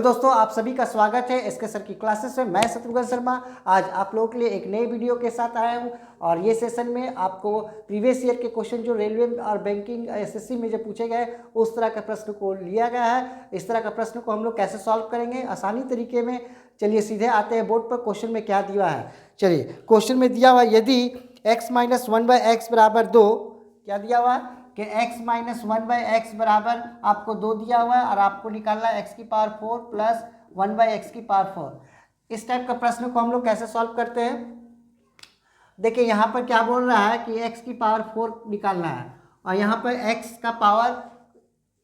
दोस्तों, आप सभी का स्वागत है एसके सर की क्लासेस में। मैं शत्रुघ्न शर्मा आज आप लोगों के लिए एक नई वीडियो के साथ आया हूं और ये सेशन में आपको प्रीवियस ईयर के क्वेश्चन जो रेलवे और बैंकिंग एसएससी में जो पूछे गए उस तरह का प्रश्न को लिया गया है। इस तरह का प्रश्न को हम लोग कैसे सॉल्व करेंगे आसानी तरीके में। चलिए सीधे आते हैं बोर्ड पर। क्वेश्चन में क्या दिया है, चलिए क्वेश्चन में दिया हुआ यदि x माइनस 1/x बराबर 2, क्या दिया हुआ कि x माइनस 1/x बराबर आपको 2 दिया हुआ है और आपको निकालना है x की पावर 4 प्लस 1/x की पावर 4। इस टाइप का प्रश्न को हम लोग कैसे सॉल्व करते हैं, देखिए यहाँ पर क्या बोल रहा है कि x की पावर 4 निकालना है और यहाँ पर x का पावर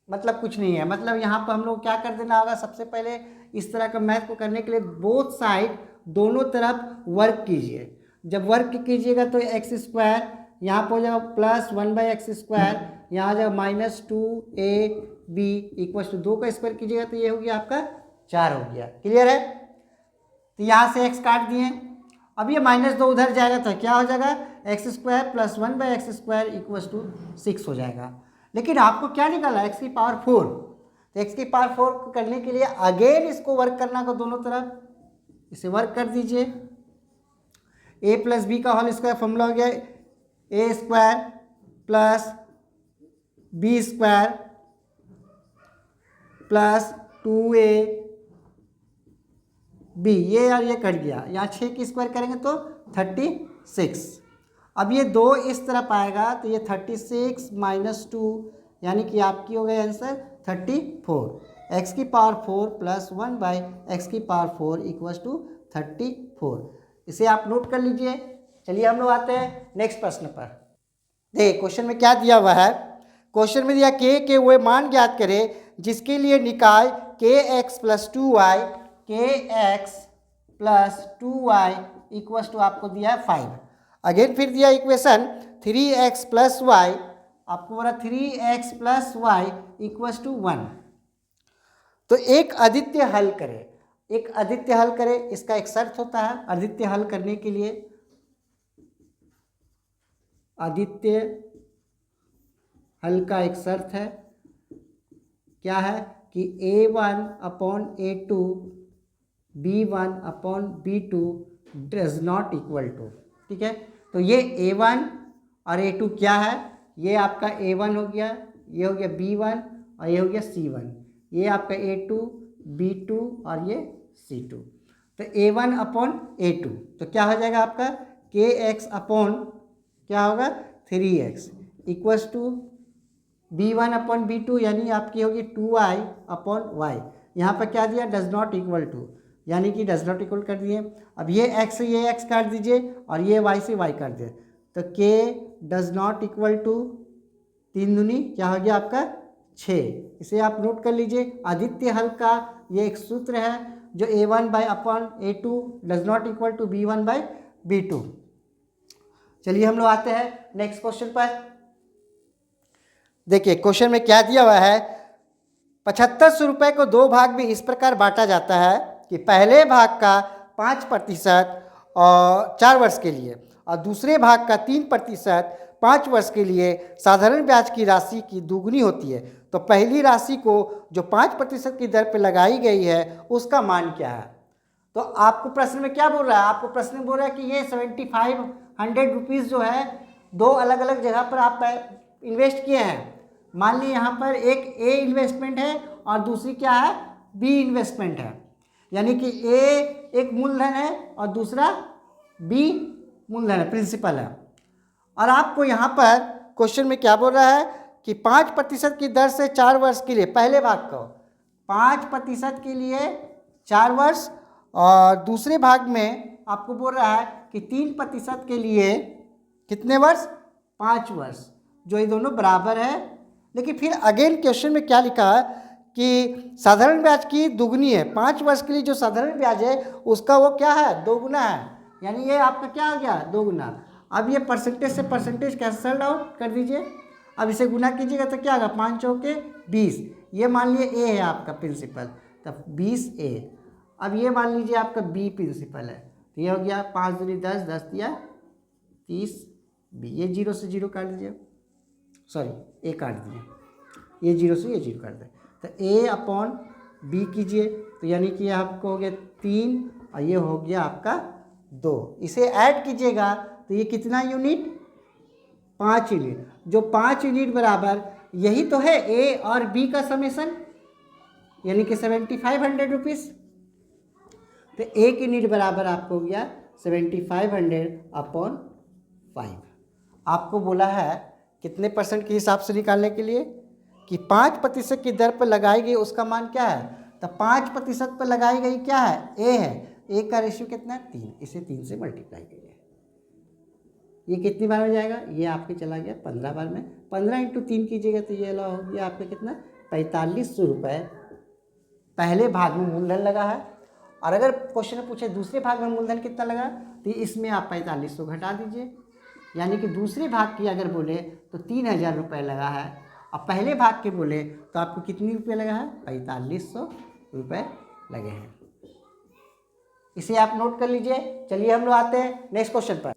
मतलब कुछ नहीं है। मतलब यहाँ पर हम लोग क्या कर देना होगा, सबसे पहले इस तरह का मैथ को करने के लिए बोथ साइड दोनों तरफ वर्क कीजिए। जब वर्क कीजिएगा तो x स्क्वायर यहाँ पर हो जाएगा प्लस 1/x स्क्वायर, यहाँ आ जाएगा माइनस 2ab इक्वल टू 2 का स्क्वायर कीजिएगा तो ये हो गया आपका 4 हो गया। क्लियर है। तो यहाँ से x काट दिए, अब ये -2 उधर जाएगा तो क्या हो जाएगा, x square plus 1/x square equal to 6 हो जाएगा। लेकिन आपको क्या निकाला, x की पावर 4। तो x की पावर 4 करने के लिए अगेन इसको वर्क करना होगा दोनों तरफ, इसे वर्क कर दीजिए। a प्लस बी का होल स्क्वायर फॉर्मूला हो गया a square plus b square plus 2ab, ये और ये कट गया, यहाँ 6 की स्क्वायर करेंगे तो 36। अब ये 2 इस तरफ आएगा तो ये 36 माइनस 2 यानी कि आपकी हो गई आंसर 34। x की पावर 4 प्लस 1/x की पावर 4 इक्वल्स टू 34। इसे आप नोट कर लीजिए। चलिए हम लोग आते हैं नेक्स्ट प्रश्न पर। देखिए क्वेश्चन में क्या दिया हुआ है, क्वेश्चन में दिया के वे मान ज्ञात करें जिसके लिए निकाय kx plus 2y equals to आपको दिया है 5। अगेन फिर दिया इक्वेशन 3x प्लस वाई, आपको बोला 3x plus y equals to 1। तो एक अद्वितीय हल करें, एक अद्वितीय हल करें, इसका एक शर्त होता है अद्वितीय हल करने के लिए। अद्वितीय हल का एक शर्त है, क्या है कि a1 upon a2 b1 upon b2 does not equal to. ठीक है, तो ये a1 और a2 क्या है, ये आपका a1 हो गया, ये हो गया b1 और ये हो गया c1, ये आपका a2 b2 और ये c2। तो a1 अपॉन a2 तो क्या हो जाएगा आपका kx अपॉन क्या होगा 3x equals to b1 upon b2 यानी आपकी होगी 2i अपॉन y। यहाँ पर क्या दिया, डज नॉट इक्वल टू यानी कि डज नॉट इक्वल कर दिए। अब ये x से ये x काट दीजिए और ये y से y काट दिए तो k does not equal to 3 दूनी क्या हो गया आपका 6। इसे आप नोट कर लीजिए। अद्वितीय हल का ये एक सूत्र है जो a1/a2 does not equal to b1/b2। चलिए हम लोग आते हैं नेक्स्ट क्वेश्चन पर। देखिए क्वेश्चन में क्या दिया हुआ है, 7500 रुपये को 2 भाग में इस प्रकार बांटा जाता है कि पहले भाग का 5% और 4 वर्ष के लिए और दूसरे भाग का 3% 5 वर्ष के लिए साधारण ब्याज की राशि की दुगनी होती है। तो पहली राशि को जो 5% की दर पर लगाई गई है उसका मान क्या है। तो आपको प्रश्न में क्या बोल रहा है, आपको प्रश्न में बोल रहा है कि ये 7500 रुपीज़ जो है 2 अलग अलग जगह पर आप इन्वेस्ट किए हैं। मान लीजिए यहाँ पर एक ए इन्वेस्टमेंट है और दूसरी क्या है बी इन्वेस्टमेंट है, यानी कि ए एक मूलधन है और दूसरा बी मूलधन है, प्रिंसिपल है। और आपको यहाँ पर क्वेश्चन में क्या बोल रहा है कि 5% की दर से 4 वर्ष के लिए पहले भाग को 5% के लिए 4 वर्ष और दूसरे भाग में आपको बोल रहा है कि 3% के लिए कितने वर्ष 5 वर्ष, जो ये दोनों बराबर है। लेकिन फिर अगेन क्वेश्चन में क्या लिखा है कि साधारण ब्याज की दुगनी है। 5 वर्ष के लिए जो साधारण ब्याज है उसका वो क्या है दोगुना है, यानी ये आपका क्या हो गया दोगुना। अब ये परसेंटेज से परसेंटेज कैंसल आउट कर दीजिए, अब इसे गुना कीजिएगा तो क्या होगा 5 चौके 20। ये मान लीजिए ए है आपका प्रिंसिपल तब 20a। अब ये मान लीजिए आपका बी प्रिंसिपल है तो ये हो गया 5 दूनी 10, 10 दिया 30b। ये 0 से 0 काट दीजिए, सॉरी ए काट दिए, ये 0 से ये 0 काट दें तो a अपॉन बी कीजिए, तो यानी कि आपको हो गया 3 और ये हो गया आपका 2। इसे ऐड कीजिएगा तो ये कितना यूनिट, 5 यूनिट। जो 5 यूनिट बराबर यही तो है ए और बी का समेसन, यानी कि 7500 रुपीज़। तो 1 यूनिट बराबर आपको हो गया 7500 अपॉन 5। आपको बोला है कितने परसेंट के हिसाब से निकालने के लिए, कि 5% की दर पर लगाई गई उसका मान क्या है। तो 5% पर लगाई गई क्या है, ए है। ए का रेशियो कितना है, 3। इसे 3 से मल्टीप्लाई करिए। ये कितनी बार में जाएगा, ये आपके चला गया 15 बार में। 15 इंटू 3 कीजिएगा तो ये हो गया आपका कितना, 4500 रुपये पहले भाग में मूलधन लगा है। और अगर क्वेश्चन में पूछे दूसरे भाग में मूलधन कितना लगा, तो इसमें आप 4500 घटा दीजिए, यानी कि दूसरे भाग की अगर बोले तो 3000 रुपये लगा है, और पहले भाग के बोले तो आपको कितनी रुपये लगा है, 4500 रुपये लगे हैं। इसे आप नोट कर लीजिए। चलिए हम लोग आते हैं नेक्स्ट क्वेश्चन पर।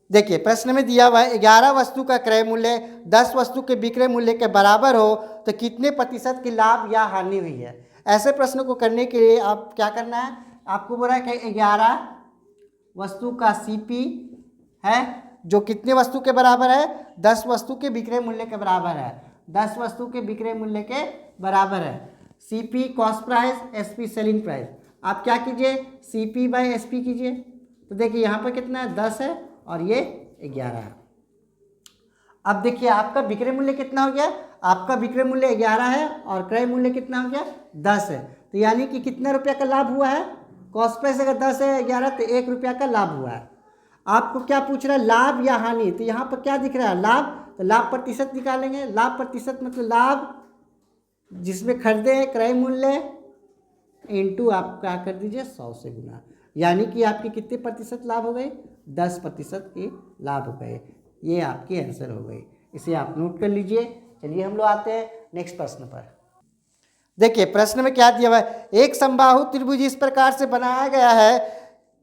देखिए प्रश्न में दिया हुआ है 11 वस्तु का क्रय मूल्य 10 वस्तु के विक्रय मूल्य के बराबर हो तो कितने प्रतिशत की लाभ या हानि हुई है। ऐसे प्रश्न को करने के लिए आप क्या करना है, आपको बोला है कि 11 वस्तु का सीपी है जो कितने वस्तु के बराबर है, 10 वस्तु के विक्रय मूल्य के बराबर है। 10 वस्तु के विक्रय मूल्य के बराबर है। CP cost price, SP selling price. आप क्या कीजिए, सीपी बाय एसपी कीजिए। तो देखिए यहाँ पर कितना है, 10 है और ये 11 है। अब देखिए आपका विक्रय मूल्य कितना हो गया, आपका विक्रय मूल्य 11 है और क्रय मूल्य कितना हो गया, 10 है। तो यानी कि कितना रुपया का लाभ हुआ है, कॉस्ट प्राइस अगर 10 है 11 तो 1 रुपया का लाभ हुआ है। आपको क्या पूछ रहा है, लाभ या हानि। तो यहाँ पर क्या दिख रहा है, लाभ। तो लाभ प्रतिशत निकालेंगे। लाभ प्रतिशत मतलब लाभ जिसमें खरीदे हैं क्रय मूल्य इंटू आप क्या कर दीजिए 100 से गुना, यानी कि आपके कितने प्रतिशत लाभ हो गए, 10% के लाभ हो गए। ये आपकी आंसर हो गई। इसे आप नोट कर लीजिए। चलिए हम लोग आते हैं नेक्स्ट प्रश्न पर। देखिए प्रश्न में क्या दिया हुआ है, एक समबाहु त्रिभुज इस प्रकार से बनाया गया है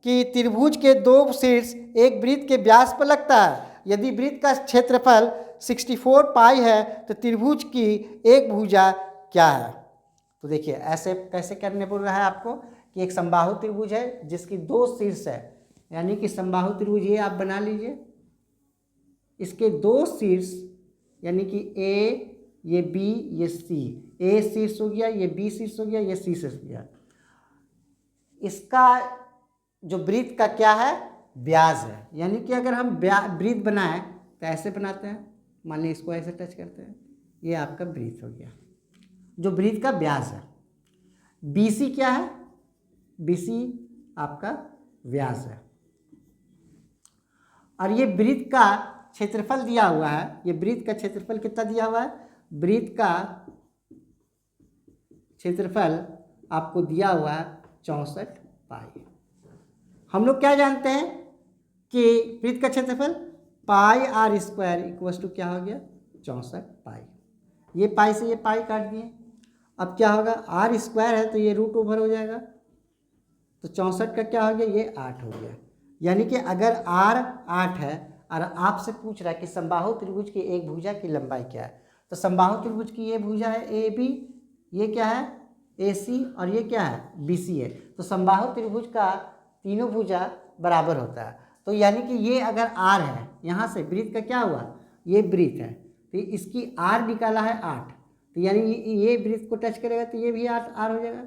कि त्रिभुज के 2 शीर्ष एक वृत्त के व्यास पर लगता है। यदि वृत्त का क्षेत्रफल 64 पाई है तो त्रिभुज की एक भुजा क्या है। तो देखिए ऐसे कैसे करने बोल रहा है आपको कि एक समबाहु त्रिभुज है जिसकी 2 शीर्ष है, यानी कि समबाहु त्रिभुज ये आप बना लीजिए। इसके 2 शीर्ष यानी कि ए, ये बी, ये सी। ए शीर्ष हो गया, ये बी शीर्ष हो गया, ये सी शीर्ष हो गया। इसका जो वृत्त का क्या है, व्यास है। यानी कि अगर हम वृत्त बनाएं तो ऐसे बनाते हैं, मान लीजिए इसको ऐसे टच करते हैं, ये आपका वृत्त हो गया जो वृत्त का व्यास है। बीसी क्या है, बीसी आपका व्यास है। और ये वृत्त का क्षेत्रफल दिया हुआ है, ये वृत्त का क्षेत्रफल कितना दिया हुआ है, वृत्त का क्षेत्रफल आपको दिया हुआ है 64 पाई। हम लोग क्या जानते हैं कि वृत्त का क्षेत्रफल पाई आर स्क्वायर इक्वल्स टू क्या हो गया, 64 पाई। ये पाई से ये पाई काट दिए। अब क्या होगा, आर स्क्वायर है तो ये रूट ओवर हो जाएगा, तो 64 का क्या हो गया, ये 8 हो गया। यानी कि अगर आर 8 है और आपसे पूछ रहा है कि समबाहु त्रिभुज की एक भुजा की लंबाई क्या है, तो समबाहु त्रिभुज की ये भुजा है ए बी, ये क्या है ए सी, और ये क्या है बी सी है। तो समबाहु त्रिभुज का तीनों भुजा बराबर होता है। तो यानी कि ये अगर आर है, यहाँ से वृत्त का क्या हुआ, ये वृत्त है, तो इसकी आर निकाला है 8, तो यानी ये वृत्त को टच करेगा तो ये भी आर हो जाएगा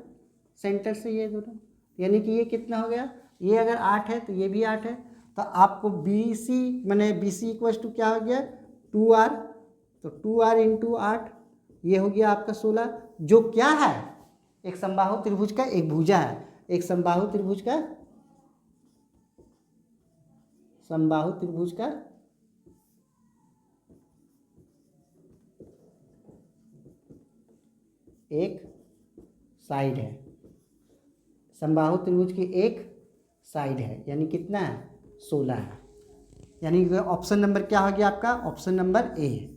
सेंटर से ये दोनों। यानी कि ये कितना हो गया, ये अगर 8 है तो ये भी 8 है। तो आपको बी सी मैंने बी सी इक्वल्स टू क्या हो गया 2r, तो 2r इंटू 8 ये हो गया आपका 16, जो क्या है एक समबाहु त्रिभुज का एक भुजा है। एक समबाहु त्रिभुज का एक साइड है, समबाहु त्रिभुज की एक साइड है, यानी कितना है 16 है। यानी ऑप्शन नंबर क्या हो गया आपका, ऑप्शन नंबर ए है।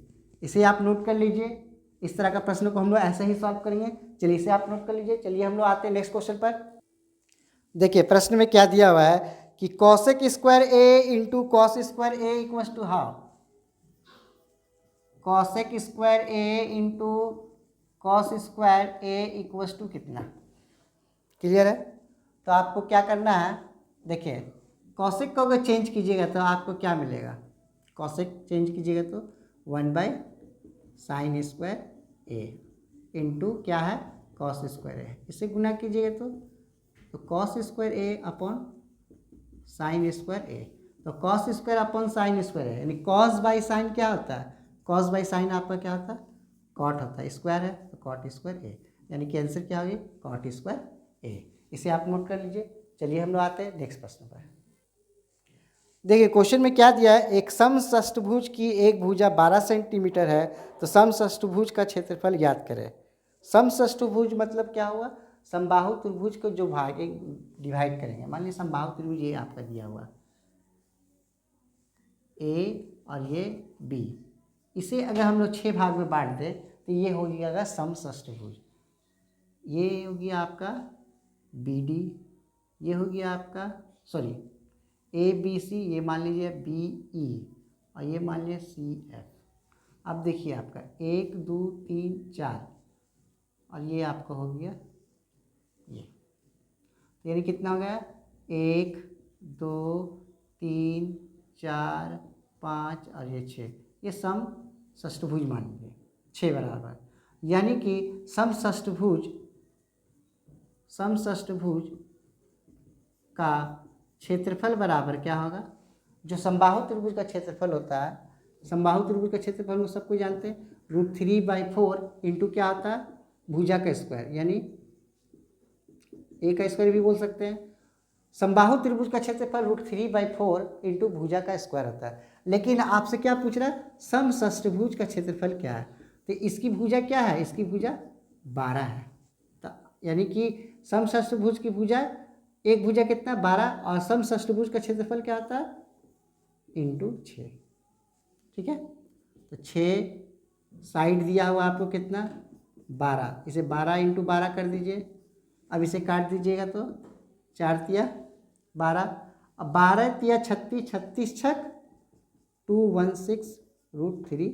इसे आप नोट कर लीजिए। इस तरह का प्रश्न को हम लोग ऐसे ही सॉल्व करेंगे। चलिए इसे आप नोट कर लीजिए। चलिए हम लोग आते हैं नेक्स्ट क्वेश्चन पर। देखिए प्रश्न में क्या दिया हुआ है कि cosec square a into cos square a equals to how. Cosec square a into cos square a equals to कितना, क्लियर है। तो आपको क्या करना है, देखिए कॉसेक को अगर चेंज कीजिएगा तो आपको क्या मिलेगा, कॉसेक चेंज कीजिएगा तो 1/sin स्क्वायर ए इंटू क्या है कॉस स्क्वायर ए, इसे गुना कीजिएगा तो कॉस स्क्वायर ए अपॉन साइन स्क्वायर ए। तो cos square upon sine square है, यानी कॉस बाई साइन क्या होता है, कॉस बाई साइन आपका क्या होता है, कॉट होता है, स्क्वायर है तो कॉट स्क्वायर ए, यानी कि आंसर क्या होगी कॉट स्क्वायर ए। इसे आप नोट कर लीजिए। चलिए हम लोग आते हैं नेक्स्ट प्रश्न पर। देखिए क्वेश्चन में क्या दिया है, एक समषष्टभुज की एक भुजा 12 सेंटीमीटर है तो समषष्टभुज का क्षेत्रफल ज्ञात करें। समषष्टभुज मतलब क्या हुआ, समबाहु त्रिभुज को जो भाग डिवाइड करेंगे, मान लीजिए समबाहु त्रिभुज ये आपका दिया हुआ ए और ये बी, इसे अगर हम लोग 6 भाग में बांट दें तो ये हो जाएगा समषष्टभुज। ये हो गया आपका बी डी, ये हो गया आपका सॉरी ए बी सी, ये मान लीजिए बी ई और ये मान लीजिए सी एफ। अब देखिए आपका 1 2 3 4 और ये आपका हो गया ये, यानी कितना हो गया 1 2 3 4 5 और ये 6, ये समषष्टभुज मान लीजिए 6 बराबर, यानी कि समषष्टभुज का क्षेत्रफल बराबर क्या होगा, जो समबाहु त्रिभुज का क्षेत्रफल होता है, समबाहु त्रिभुज का क्षेत्रफल वो सबको जानते हैं, √3/4 इंटू क्या होता है भुजा का स्क्वायर, यानी ए का स्क्वायर भी बोल सकते हैं। समबाहु त्रिभुज का क्षेत्रफल √3/4 इंटू भुजा का स्क्वायर होता है, लेकिन आपसे क्या पूछ रहा है समषष्टभुज का क्षेत्रफल क्या है, तो इसकी भुजा क्या है, इसकी भुजा 12 है, तो यानी कि समषष्टभुज की भुजा एक भुजा कितना 12 और समषष्टभुज का क्षेत्रफल क्या होता है इंटू 6, ठीक है। तो 6 साइड दिया हुआ आपको कितना 12, इसे 12 इंटू 12 कर दीजिए। अब इसे काट दीजिएगा तो 4 तिया 12, अब 12 तिया 36, 36 छक 216 √3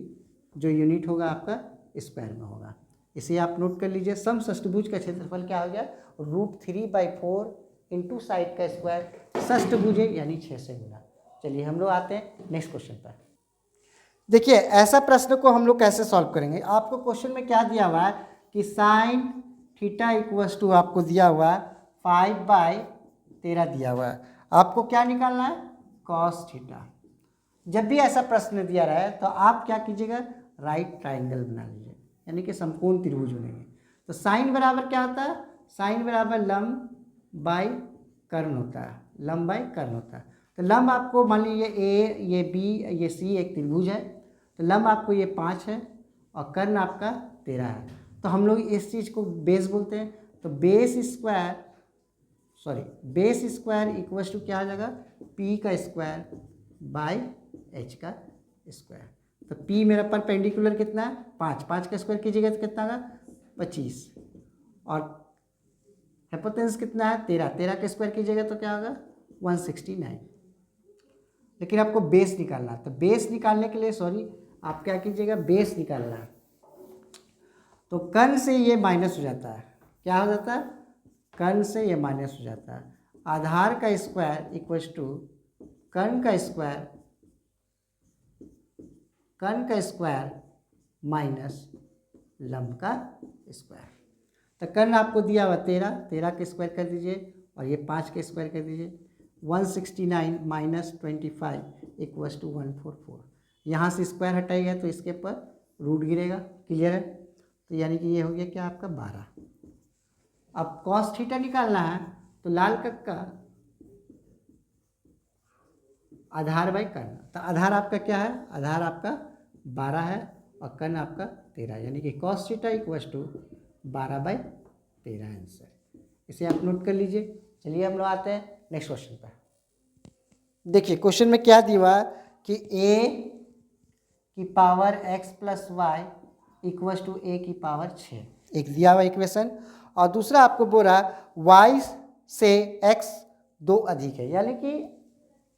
जो यूनिट होगा आपका स्क्वायर में होगा। इसे आप नोट कर लीजिए, समषष्टभुज का क्षेत्रफल क्या हो गया √3/4 इंटू साइड का स्क्वायर, षष्टभुज यानी 6 से गुना। चलिए हम लोग आते हैं नेक्स्ट क्वेश्चन पर। देखिए ऐसा प्रश्न को हम लोग कैसे सॉल्व करेंगे, आपको क्वेश्चन में क्या दिया हुआ है कि साइन थीटा इक्वल्स टू आपको दिया हुआ है 5/13 दिया हुआ है, आपको क्या निकालना है कॉस थीटा। जब भी ऐसा प्रश्न दिया रहा है तो आप क्या कीजिएगा राइट ट्राइंगल बना लीजिए, यानी कि समकोण त्रिभुज बनेंगे। तो साइन बराबर क्या होता है, साइन बराबर लंब बाय कर्ण होता है, लंब बाय कर्ण होता है। तो लंब आपको मान लीजिए ए, ये बी, ये सी एक त्रिभुज है, तो लंब आपको ये 5 है और कर्ण आपका 13 है। तो हम लोग इस चीज़ को बेस बोलते हैं, तो बेस स्क्वायर इक्वल्स टू क्या हो जाएगा पी का स्क्वायर बाय एच का स्क्वायर। तो पी मेरा परपेंडिकुलर कितना है 5, 5 का स्क्वायर कीजिएगा तो कितना होगा 25, और हाइपोटेन्यूस कितना है 13, 13 का स्क्वायर कीजिएगा तो क्या होगा 169। लेकिन आपको बेस निकालना है, तो बेस निकालने के लिए आप क्या कीजिएगा बेस निकालना है, तो कर्ण से ये माइनस हो जाता है, क्या हो जाता है कर्ण से ये माइनस हो जाता है, आधार का स्क्वायर इक्वल्स टू कर्ण का स्क्वायर माइनस लंब का स्क्वायर। तो कर्ण आपको दिया हुआ 13, 13 के स्क्वायर कर दीजिए और ये 5 के स्क्वायर कर दीजिए, 169 माइनस 25 इक्वल्स टू 144। यहाँ से स्क्वायर हटाइएगा तो इसके ऊपर रूट गिरेगा, क्लियर है। तो यानी कि ये हो गया क्या आपका 12। अब कॉस थीटा निकालना है, तो लाल कक्का आधार बाई कर्ण, तो आधार आपका क्या है आधार आपका 12 है और कर्ण आपका 13, यानी कि cos theta equals to 12/13 answer. इसे आप नोट कर लीजिए। चलिए हम लोग आते हैं नेक्स्ट क्वेश्चन पर। देखिए क्वेश्चन में क्या दिया हुआ कि a की power x plus y equals to a की पावर 6, एक दिया हुआ इक्वेशन, और दूसरा आपको बोल रहा y से x 2 अधिक है, यानी कि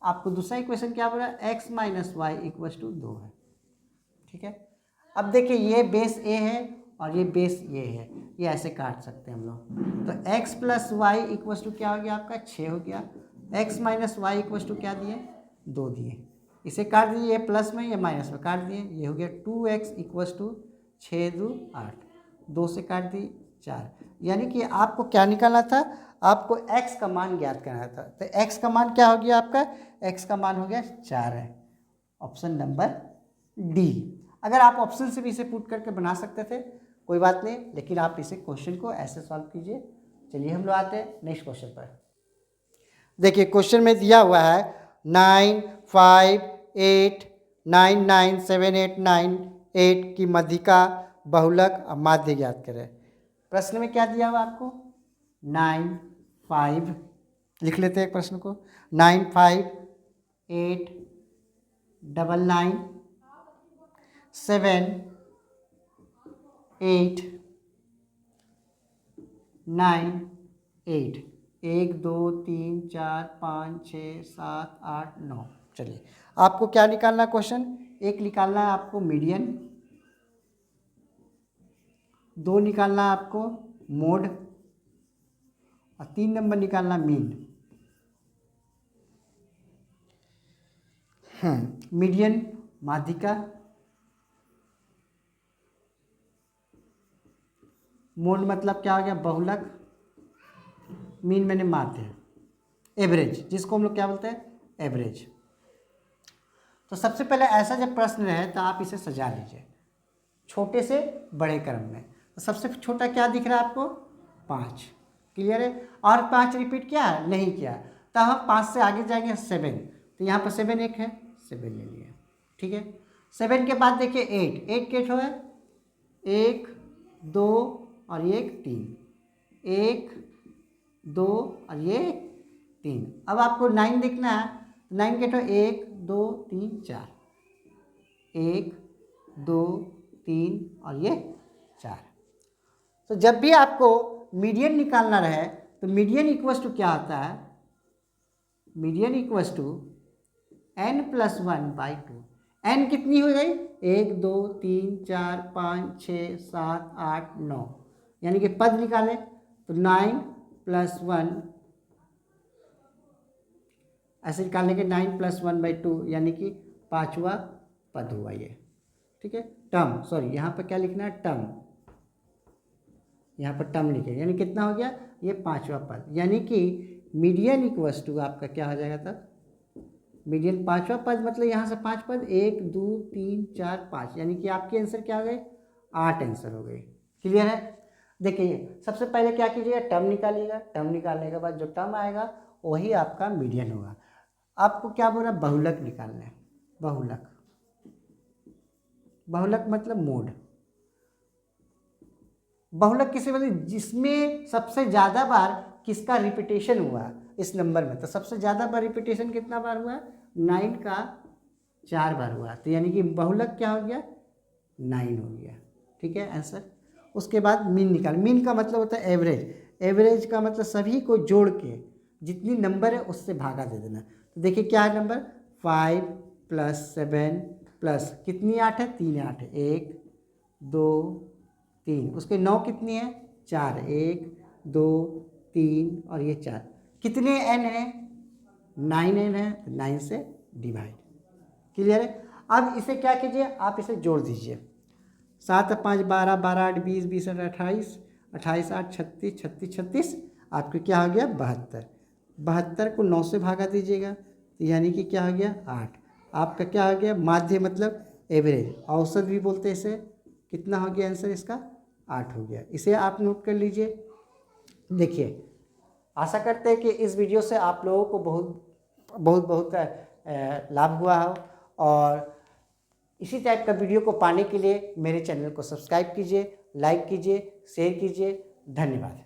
आपको दूसरा इक्वेशन क्या बोल रहा है x minus y equals to 2 है, ठीक है। अब देखिए ये बेस a है और ये बेस ये है, ये ऐसे काट सकते हैं हम लोग। तो x plus y equals to क्या हो गया आपका 6 हो गया, x minus y equals to क्या दिए 2 दिए, इसे काट दिए, ये प्लस में ये माइनस में काट दिए, ये हो गया 2x इक्वस टू 6 2 8, 2 से काट दी 4। यानी कि आपको क्या निकालना था, आपको x का मान ज्ञात करना था। तो x का मान क्या हो गया आपका, x का मान हो गया 4 है, ऑप्शन नंबर डी। अगर आप ऑप्शन से भी इसे पुट करके बना सकते थे कोई बात नहीं, लेकिन आप इसे क्वेश्चन को ऐसे सॉल्व कीजिए। चलिए हम लोग आते हैं नेक्स्ट क्वेश्चन पर। देखिए क्वेश्चन में दिया हुआ है 9 5 8 9 9 7 8 9 8 की मध्यिका बहुलक और माध्य ज्ञात करें। प्रश्न में क्या दिया हुआ आपको 9 5, लिख लेते हैं प्रश्न को, 9 5 8 9 9 7 8 9 8, 1 2 3 4 5 6 7 8 9। चलिए आपको क्या निकालना है क्वेश्चन, एक निकालना है आपको मीडियन, 2 निकालना है आपको मोड और 3 नंबर निकालना मीन। मीडियन माध्यिका, मोड मतलब क्या हो गया बहुलक, मीन मैंने माध्य, एवरेज जिसको हम लोग क्या बोलते हैं एवरेज। तो सबसे पहले ऐसा जब प्रश्न रहे तो आप इसे सजा लीजिए छोटे से बड़े क्रम में। तो सबसे छोटा क्या दिख रहा है आपको 5, क्लियर है, और 5 रिपीट किया है नहीं किया, तो हम 5 से आगे जाएंगे 7, तो यहाँ पर 7 एक है 7 ले लिया, ठीक है। 7 के बाद देखिए 8 के ठो है 1 2 और ये 3, 1 2 और ये 3। अब आपको 9 देखना है, 9 के ठो 1 2 3 4, 1 2 3 और ये 4। तो जब भी आपको मीडियन निकालना रहे तो मीडियन इक्वस टू क्या होता है, median equals to n plus 1/2। n कितनी हो गई 1 2 3 4 5 6 7 8 9, यानी कि पद निकालें तो 9 प्लस 1 ऐसे निकालने के 9 प्लस 1/2, यानी कि 5वां पद हुआ ये, ठीक है। टर्म, सॉरी यहाँ पर क्या लिखना है टर्म, यहाँ पर टर्म लिखे, यानी कितना हो गया ये 5वां पद, यानी कि मीडियन इक्वस टू आपका क्या हो जाएगा तब, मीडियन 5वां पद मतलब यहाँ से 5 पद 1 2 3 4 5, यानी कि आपके आंसर क्या हो गए 8 आंसर हो गए, क्लियर है। देखिए सबसे पहले क्या कीजिएगा टर्म निकालिएगा, टर्म निकालने के बाद जो टर्म आएगा वही आपका मीडियन होगा। आपको क्या बोल रहा है बहुलक निकालना है, बहुलक, बहुलक मतलब मोड। बहुलक किसे बोलते हैं, जिसमें सबसे ज़्यादा बार किसका रिपीटेशन हुआ इस नंबर में, तो सबसे ज़्यादा बार रिपीटेशन कितना बार हुआ 9 का 4 बार हुआ, तो यानी कि बहुलक क्या हो गया 9 हो गया, ठीक है आंसर। उसके बाद मीन निकाल, मीन का मतलब होता है एवरेज, एवरेज का मतलब सभी को जोड़ के जितनी नंबर है उससे भागा दे देना। तो देखिए क्या है नंबर 5 प्लस 7 प्लस कितनी 8 है 3 8 है 1 2 3, उसके 9 कितनी है 4, 1 2 3 और ये 4, कितने n है 9n है, 9 से डिवाइड, क्लियर है। अब इसे क्या कीजिए आप इसे जोड़ दीजिए, 7 5 12 12 8 20 20 28 28 8 36 36 36, आपके क्या हो गया 72, 72 को 9 से भागा दीजिएगा, तो यानी कि क्या हो गया 8, आपका क्या हो गया माध्य मतलब एवरेज, औसत भी बोलते हैं इसे, कितना हो गया आंसर इसका 8 हो गया। इसे आप नोट कर लीजिए। देखिए आशा करते हैं कि इस वीडियो से आप लोगों को बहुत लाभ हुआ हो, और इसी टाइप का वीडियो को पाने के लिए मेरे चैनल को सब्सक्राइब कीजिए, लाइक कीजिए, शेयर कीजिए। धन्यवाद।